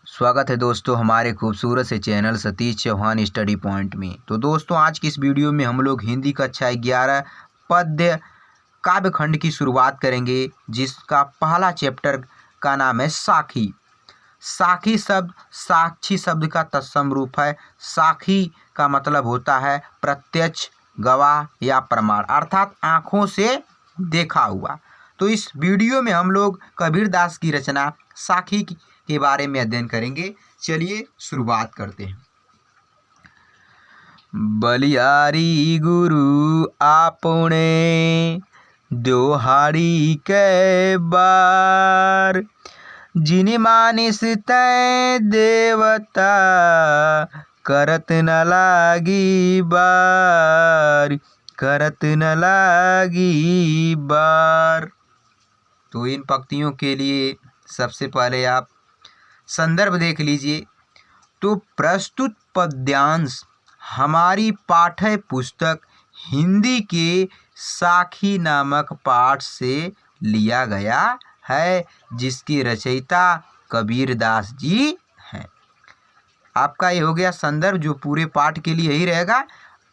स्वागत है दोस्तों हमारे खूबसूरत से channel Satish Chauhan study point में। तो दोस्तों आज की इस वीडियो में हम लोग हिंदी कक्षा 11 पद्य काव्य खंड की शुरुआत करेंगे, जिसका पहला चैप्टर का नाम है साखी। साखी शब्द साक्षी शब्द का तत्सम रूप है। साखी का मतलब होता है प्रत्यक्ष, गवाह या प्रमाण, अर्थात आँखों से देखा हुआ। तो इस वीडियो में हम लोग कबीरदास की रचना साखी के बारे में अध्ययन करेंगे। चलिए शुरुआत करते हैं। बलिहारी गुरु आपने दोहारी के बार, जिन मानिस तै देवता करत न लागी बार, करत न लागी बार। तो इन पंक्तियों के लिए सबसे पहले आप संदर्भ देख लीजिए। तो प्रस्तुत पद्यांश हमारी पाठ्य पुस्तक हिंदी के साखी नामक पाठ से लिया गया है, जिसकी रचयिता कबीरदास जी हैं। आपका ये हो गया संदर्भ, जो पूरे पाठ के लिए यही रहेगा।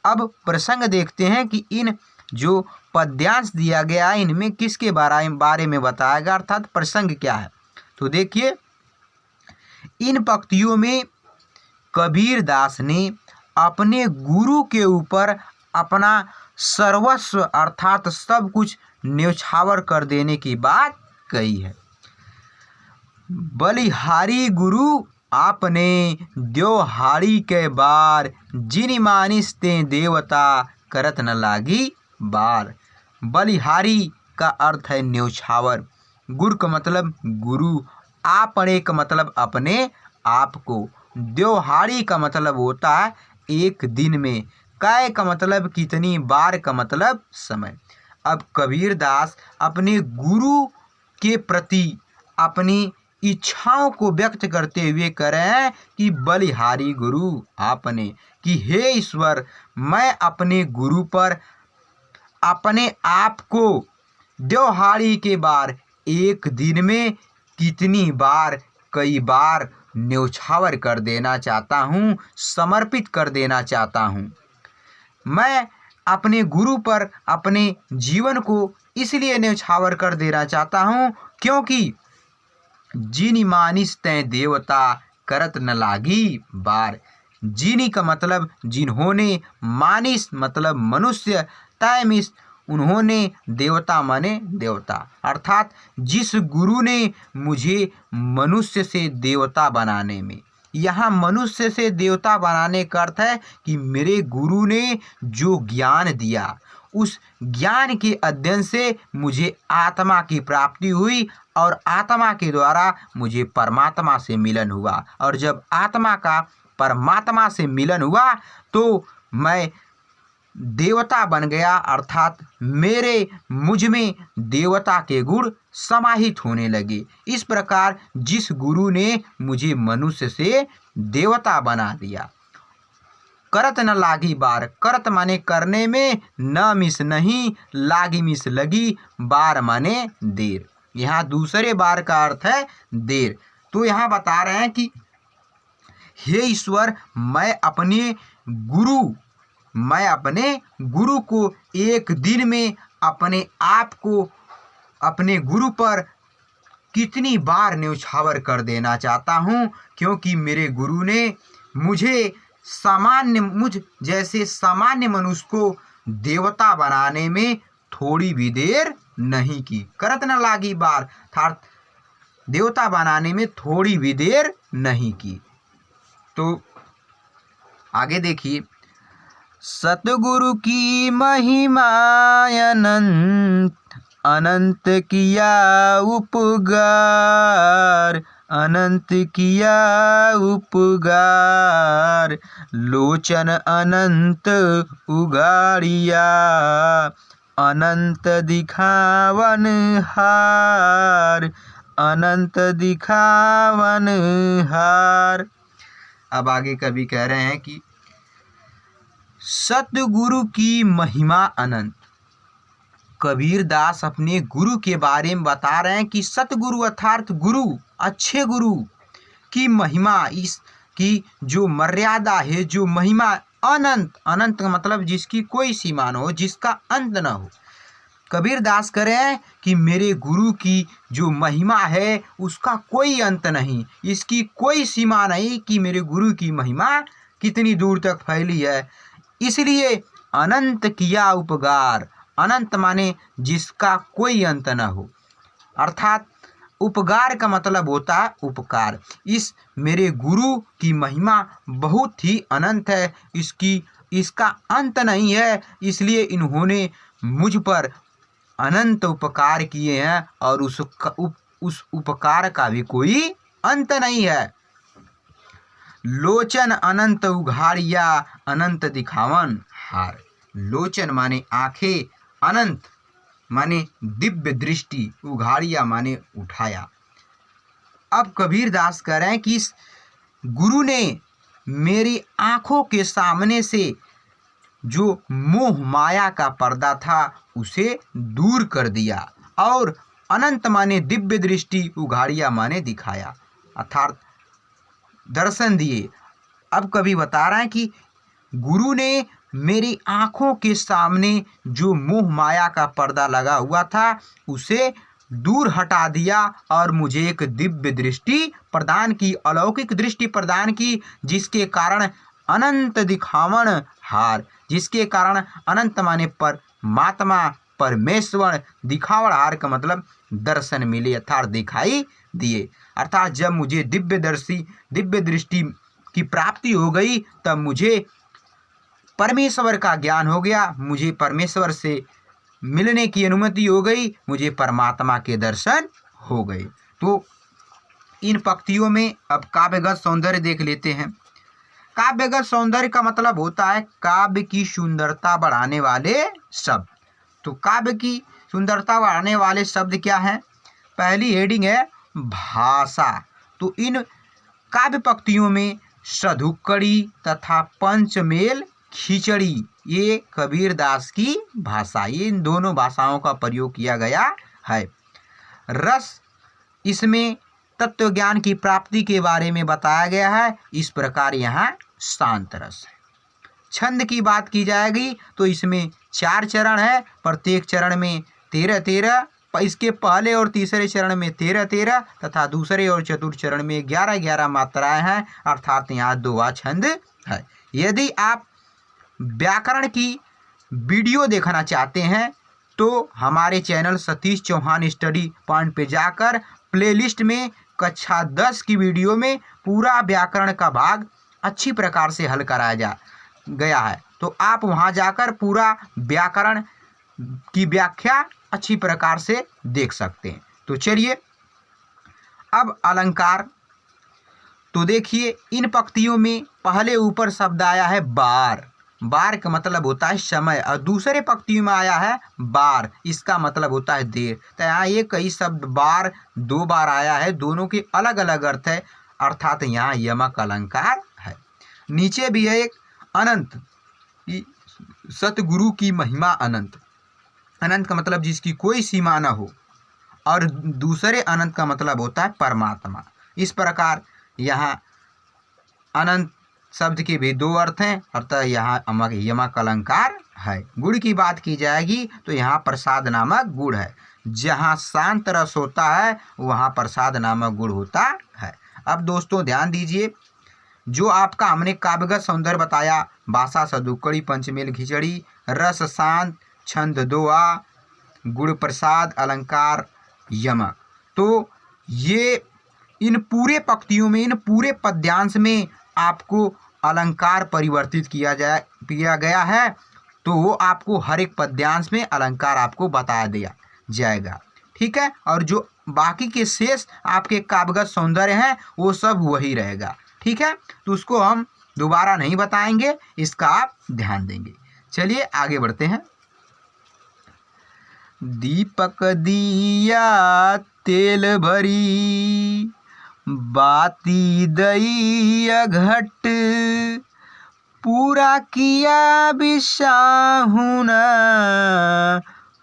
अब प्रसंग देखते हैं कि इन जो पद्यांश दिया गया है इनमें किसके बारे में बताया गया, अर्थात प्रसंग क्या है। तो देखिए, इन पंक्तियों में कबीरदास ने अपने गुरु के ऊपर अपना सर्वस्व अर्थात सब कुछ न्यौछावर कर देने की बात कही है। बलिहारी गुरु आपने द्योहारी के बार, जिन मानिस ते देवता करत न लागी बार। बलिहारी का अर्थ है न्यौछावर, गुरु का मतलब गुरु, आपने का मतलब अपने आप को, द्योहारी का मतलब होता है एक दिन में, कै का मतलब कितनी, बार का मतलब समय। अब कबीरदास अपने गुरु के प्रति अपनी इच्छाओं को व्यक्त करते हुए कह रहे हैं कि बलिहारी गुरु आपने, कि हे ईश्वर, मैं अपने गुरु पर अपने आप को द्योहारी के बार, एक दिन में कितनी बार, कई बार न्यौछावर कर देना चाहता हूँ, समर्पित कर देना चाहता हूँ। मैं अपने गुरु पर अपने जीवन को इसलिए न्यौछावर कर देना चाहता हूँ क्योंकि जिन मानिस तै देवता करत न लागी बार। जिनी का मतलब जिन्होंने, मानिस मतलब मनुष्य, तै मिस उन्होंने, देवता माने देवता, अर्थात जिस गुरु ने मुझे मनुष्य से देवता बनाने में, यहाँ मनुष्य से देवता बनाने का अर्थ है कि मेरे गुरु ने जो ज्ञान दिया, उस ज्ञान के अध्ययन से मुझे आत्मा की प्राप्ति हुई और आत्मा के द्वारा मुझे परमात्मा से मिलन हुआ। और जब आत्मा का परमात्मा से मिलन हुआ तो मैं देवता बन गया, अर्थात मुझ में देवता के गुण समाहित होने लगे। इस प्रकार जिस गुरु ने मुझे मनुष्य से देवता बना दिया। करत न लागी बार, करत माने करने में, न मिस नहीं, लागी मिस लगी, बार माने देर। यहाँ दूसरे बार का अर्थ है देर। तो यहाँ बता रहे हैं कि हे ईश्वर, मैं अपने गुरु को एक दिन में अपने आप को अपने गुरु पर कितनी बार न्यौछावर कर देना चाहता हूँ, क्योंकि मेरे गुरु ने मुझे मुझ जैसे सामान्य मनुष्य को देवता बनाने में थोड़ी भी देर नहीं की। करत न लागी बार, अर्थात देवता बनाने में थोड़ी भी देर नहीं की। तो आगे देखिए, सतगुरु की महिमा अनंत, अनंत किया उपगार, अनंत किया उपगार, लोचन अनंत उगाड़िया, अनंत दिखावन हार, अनंत दिखावन हार। अब आगे कवि कह रहे हैं कि सतगुरु की महिमा अनंत। कबीरदास अपने गुरु के बारे में बता रहे हैं कि सतगुरु अर्थात गुरु, अच्छे गुरु की महिमा, इसकी जो मर्यादा है, जो महिमा अनंत, अनंत का मतलब जिसकी कोई सीमा न हो, जिसका अंत न हो। कबीर दास कह रहे हैं कि मेरे गुरु की जो महिमा है उसका कोई अंत नहीं, इसकी कोई सीमा नहीं कि मेरे गुरु की महिमा कितनी दूर तक फैली है। इसलिए अनंत किया उपकार, अनंत माने जिसका कोई अंत न हो, अर्थात उपकार का मतलब होता है उपकार। इस मेरे गुरु की महिमा बहुत ही अनंत है, इसका अंत नहीं है, इसलिए इन्होंने मुझ पर अनंत उपकार किए हैं और उस उपकार का भी कोई अंत नहीं है। लोचन अनंत उघाड़िया अनंत दिखावन हार। लोचन माने आंखें, अनंत माने दिव्य दृष्टि, उघाड़िया माने उठाया। अब कबीर दास कह रहे हैं कि इस गुरु ने मेरी आंखों के सामने से जो मोह माया का पर्दा था उसे दूर कर दिया, और अनंत माने दिव्य दृष्टि, उघाड़िया माने दिखाया, अर्थात दर्शन दिए। अब कवि बता रहा है कि गुरु ने मेरी आंखों के सामने जो मोह माया का पर्दा लगा हुआ था उसे दूर हटा दिया और मुझे एक दिव्य दृष्टि प्रदान की, अलौकिक दृष्टि प्रदान की, जिसके कारण अनंत दिखावन हार, जिसके कारण अनंत माने परमात्मा, परमेश्वर, दिखावड़ हार का मतलब दर्शन मिले, अर्थात दिखाई दिए। अर्थात जब मुझे दिव्य दृष्टि की प्राप्ति हो गई तब मुझे परमेश्वर का ज्ञान हो गया, मुझे परमेश्वर से मिलने की अनुमति हो गई, मुझे परमात्मा के दर्शन हो गए। तो इन पंक्तियों में अब काव्यगत सौंदर्य देख लेते हैं। काव्यगत सौंदर्य का मतलब होता है काव्य की सुंदरता बढ़ाने वाले शब्द। तो काव्य की सुंदरता बढ़ाने वाले शब्द क्या हैं? पहली हेडिंग है भाषा। तो इन काव्य पंक्तियों में सधुक्कड़ी तथा पंचमेल खिचड़ी, ये कबीर दास की भाषा, ये इन दोनों भाषाओं का प्रयोग किया गया है। रस, इसमें तत्व ज्ञान की प्राप्ति के बारे में बताया गया है, इस प्रकार यहाँ शांत रस है। छंद की बात की जाएगी तो इसमें 4 चरण है, प्रत्येक चरण में 13-13, इसके पहले और तीसरे चरण में 13-13 तथा दूसरे और चतुर्थ चरण में 11-11 मात्राएं हैं, अर्थात यहाँ 2 छंद है। यदि आप व्याकरण की वीडियो देखना चाहते हैं तो हमारे channel Satish Chauhan study point पे जाकर प्लेलिस्ट में कक्षा 10 की वीडियो में पूरा व्याकरण का भाग अच्छी प्रकार से हल कराया गया है, तो आप वहां जाकर पूरा व्याकरण की व्याख्या अच्छी प्रकार से देख सकते हैं। तो चलिए अब अलंकार। तो देखिए इन पंक्तियों में पहले ऊपर शब्द आया है बार, बार का मतलब होता है समय, और दूसरे पंक्तियों में आया है बार, इसका मतलब होता है देर। तो यहाँ एक ही शब्द बार 2 बार आया है, दोनों के अलग अलग अर्थ है, अर्थात यहाँ यमक अलंकार है। नीचे भी है एक अनंत, सतगुरु की महिमा अनंत, अनंत का मतलब जिसकी कोई सीमा न हो, और दूसरे अनंत का मतलब होता है परमात्मा। इस प्रकार यहाँ अनंत शब्द के भी 2 अर्थ हैं, अर्थात यहाँ यमक अलंकार है। गुड़ की बात की जाएगी तो यहाँ प्रसाद नामक गुड़ है, जहाँ शांत रस होता है वहाँ प्रसाद नामक गुड़ होता है। अब दोस्तों ध्यान दीजिए, जो आपका हमने काव्यगत सौंदर्य बताया, भाषा सधुक्कड़ी, पंचमेल खिचड़ी, रस शांत, छंद 2 गुड़ प्रसाद, अलंकार यमक, तो ये इन पूरे पंक्तियों में, इन पूरे पद्यांश में आपको अलंकार परिवर्तित किया गया है, तो वो आपको हर एक पद्यांश में अलंकार आपको बताया दिया जाएगा, ठीक है। और जो बाकी के शेष आपके काव्यगत सौंदर्य हैं वो सब वही रहेगा, ठीक है। तो उसको हम दोबारा नहीं बताएंगे, इसका आप ध्यान देंगे। चलिए आगे बढ़ते हैं। दीपक दिया तेल भरी, बाती दई घट, पूरा किया बिसाहुना,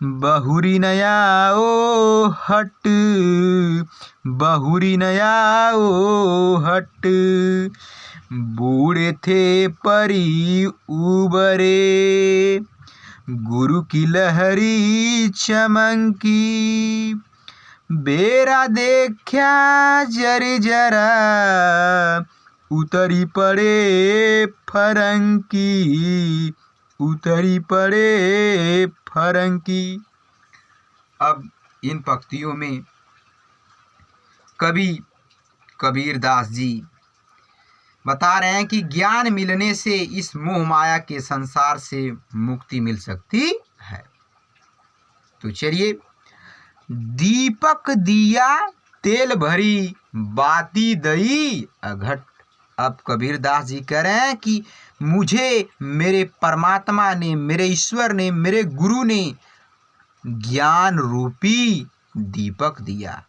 बहुरी नया ओ हट, बहुरी नया ओ हट। बूढ़े थे परी उबरे, गुरु की लहरी चमकी। बेरा देखा जर जरा, उतरी पड़े फरंकी, उतरी पड़े फरंकी। अब इन पंक्तियों में कवि कबीर दास जी बता रहे हैं कि ज्ञान मिलने से इस मोह माया के संसार से मुक्ति मिल सकती है। तो चलिए, दीपक दिया तेल भरी, बाती दई अघट। अब कबीर दास जी कह रहे हैं कि मुझे मेरे परमात्मा ने, मेरे ईश्वर ने, मेरे गुरु ने ज्ञान रूपी दीपक दिया,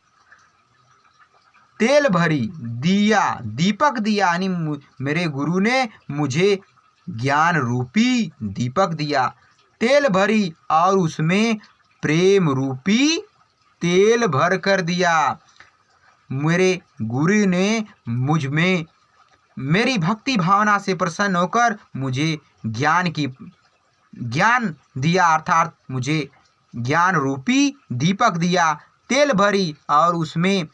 तेल भरी दिया, दीपक दिया, यानी मेरे गुरु ने मुझे ज्ञान रूपी दीपक दिया, तेल भरी, और उसमें प्रेम रूपी तेल भर कर दिया। मेरे गुरु ने मुझ में मेरी भक्ति भावना से प्रसन्न होकर मुझे ज्ञान दिया, अर्थात मुझे ज्ञान रूपी दीपक दिया, तेल भरी, और उसमें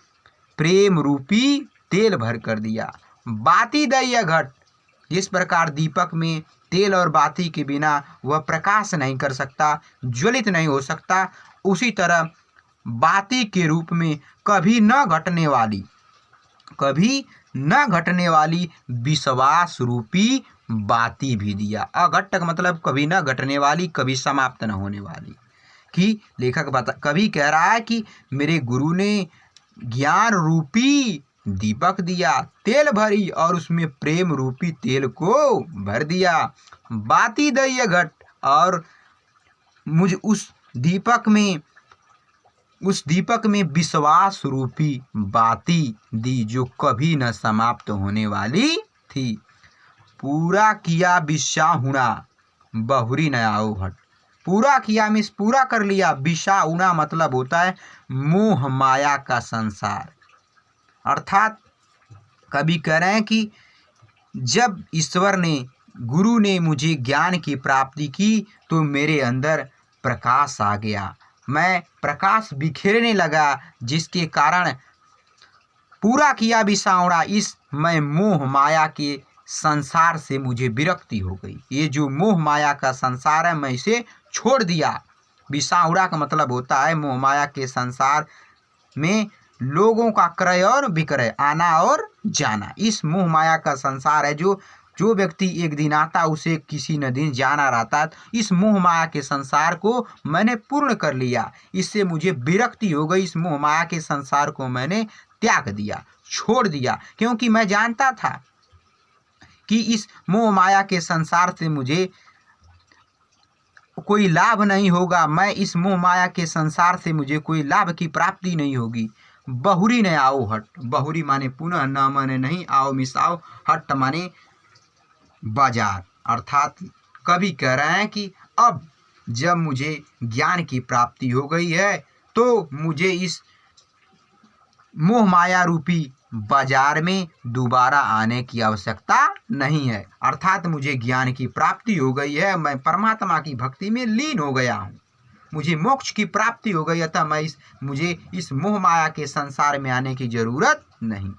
प्रेम रूपी तेल भर कर दिया। बाती दई घट, जिस प्रकार दीपक में तेल और बाती के बिना वह प्रकाश नहीं कर सकता, ज्वलित नहीं हो सकता, उसी तरह बाती के रूप में कभी न घटने वाली विश्वास रूपी बाती भी दिया। अघट का मतलब कभी न घटने वाली, कभी समाप्त न होने वाली। कि लेखक कवि कह रहा है कि मेरे गुरु ने ज्ञान रूपी दीपक दिया, तेल भरी, और उसमें प्रेम रूपी तेल को भर दिया। बाती दई घट, और मुझ उस दीपक में विश्वास रूपी बाती दी, जो कभी न समाप्त होने वाली थी। पूरा किया बिसाहुणा, बहुरी न आओ हट। पूरा किया मीन्स पूरा कर लिया, बिसाहुणा मतलब होता है मोह माया का संसार। अर्थात कवि कह रहे हैं कि जब ईश्वर ने, गुरु ने मुझे ज्ञान की प्राप्ति की तो मेरे अंदर प्रकाश आ गया, मैं प्रकाश बिखेरने लगा, जिसके कारण पूरा किया बिसाहुणा, इस मैं मोह माया के संसार से मुझे विरक्ति हो गई। ये जो मोह माया का संसार है, मैं इसे छोड़ दिया। बिसाहुणा का मतलब होता है मोह माया के संसार में लोगों का क्रय और विक्रय, आना और जाना। इस मोह माया का संसार है, जो व्यक्ति एक दिन आता उसे किसी न दिन जाना रहता है। इस मोह माया के संसार को मैंने पूर्ण कर लिया, इससे मुझे विरक्ति हो गई। इस मोह माया के संसार को मैंने त्याग दिया, छोड़ दिया, क्योंकि मैं जानता था कि इस मोह माया के संसार से मुझे कोई लाभ नहीं होगा, मैं इस मोह माया के संसार से मुझे कोई लाभ की प्राप्ति नहीं होगी। बहुरी न आओ हट, बहुरी माने पुनः, न माने नहीं, आओ मिसाओ, हट माने बाजार। अर्थात कवि कह रहे हैं कि अब जब मुझे ज्ञान की प्राप्ति हो गई है तो मुझे इस मोह माया रूपी बाजार में दोबारा आने की आवश्यकता नहीं है। अर्थात मुझे ज्ञान की प्राप्ति हो गई है, मैं परमात्मा की भक्ति में लीन हो गया हूँ, मुझे मोक्ष की प्राप्ति हो गई, अतः मुझे इस मोह माया के संसार में आने की जरूरत नहीं।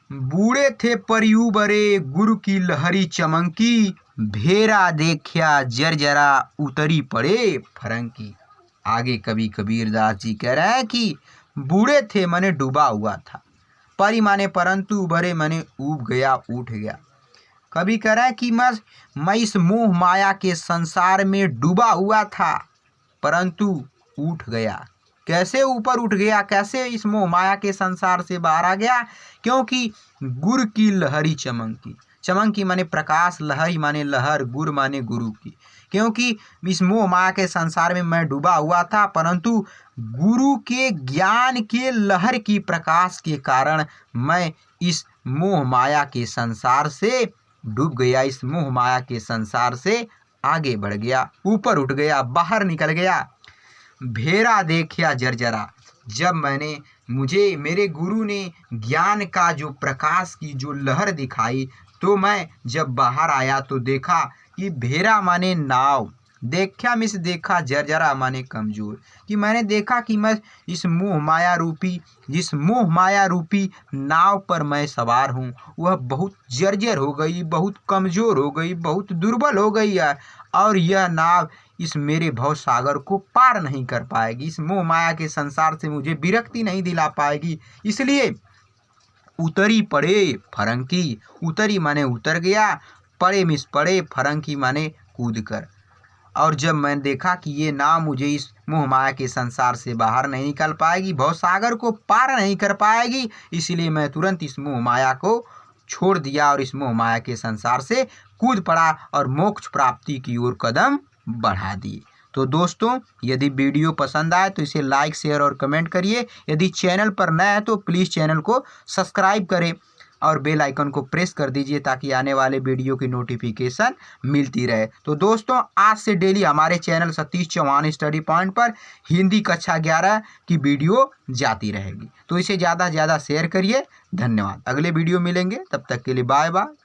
बूढ़े थे परियू बरे, गुरु की लहरी चमंकी। भेरा देखा जरजरा, उतरी पड़े फरंकी। आगे कवि कबीर दास जी कह रहे हैं कि बूढ़े थे माने डूबा हुआ था, परी माने परंतु, उभरे माने उब गया, उठ गया। कवि कह रहा है कि मैं इस मोह माया के संसार में डूबा हुआ था, परंतु उठ गया। कैसे ऊपर उठ गया, कैसे इस मोह माया के संसार से बाहर आ गया? क्योंकि गुरु की लहरी चमंकी, चमंकी माने प्रकाश, लहरी माने लहर, गुर माने गुरु की। क्योंकि इस मोह माया के संसार में मैं डूबा हुआ था, परंतु गुरु के ज्ञान के लहर की प्रकाश के कारण मैं इस मोह माया के संसार से डूब गया, इस मोह माया के संसार से आगे बढ़ गया, ऊपर उठ गया, बाहर निकल गया। भेरा देखा जर्जरा, जब मुझे मेरे गुरु ने ज्ञान का जो प्रकाश की जो लहर दिखाई, तो मैं जब बाहर आया तो देखा कि भेरा माने नाव, देखा मिस देखा, जर्जरा माने कमज़ोर, कि मैंने देखा कि मैं जिस मोह माया रूपी नाव पर मैं सवार हूँ, वह बहुत जर्जर हो गई, बहुत कमज़ोर हो गई, बहुत दुर्बल हो गई है, और यह नाव इस मेरे भव सागर को पार नहीं कर पाएगी, इस मोह माया के संसार से मुझे विरक्ति नहीं दिला पाएगी। इसलिए उतरी पड़े फरंकी, उतरी माने उतर गया, पड़े मिस पड़े, फरंकी माने कूद कर। और जब मैंने देखा कि ये नाव मुझे इस मोह माया के संसार से बाहर नहीं निकल पाएगी, भवसागर को पार नहीं कर पाएगी, इसलिए मैं तुरंत इस मोह माया को छोड़ दिया और इस मोह माया के संसार से कूद पड़ा और मोक्ष प्राप्ति की ओर कदम बढ़ा दिए। तो दोस्तों, यदि वीडियो पसंद आए तो इसे लाइक, शेयर और कमेंट करिए। यदि चैनल पर नए हैं तो प्लीज़ चैनल को सब्सक्राइब करें और बेल आइकन को प्रेस कर दीजिए ताकि आने वाले वीडियो की नोटिफिकेशन मिलती रहे। तो दोस्तों, आज से डेली हमारे channel Satish Chauhan study point पर हिंदी कक्षा 11 की वीडियो जाती रहेगी, तो इसे ज़्यादा से ज़्यादा शेयर करिए। धन्यवाद। अगले वीडियो मिलेंगे, तब तक के लिए बाय बाय।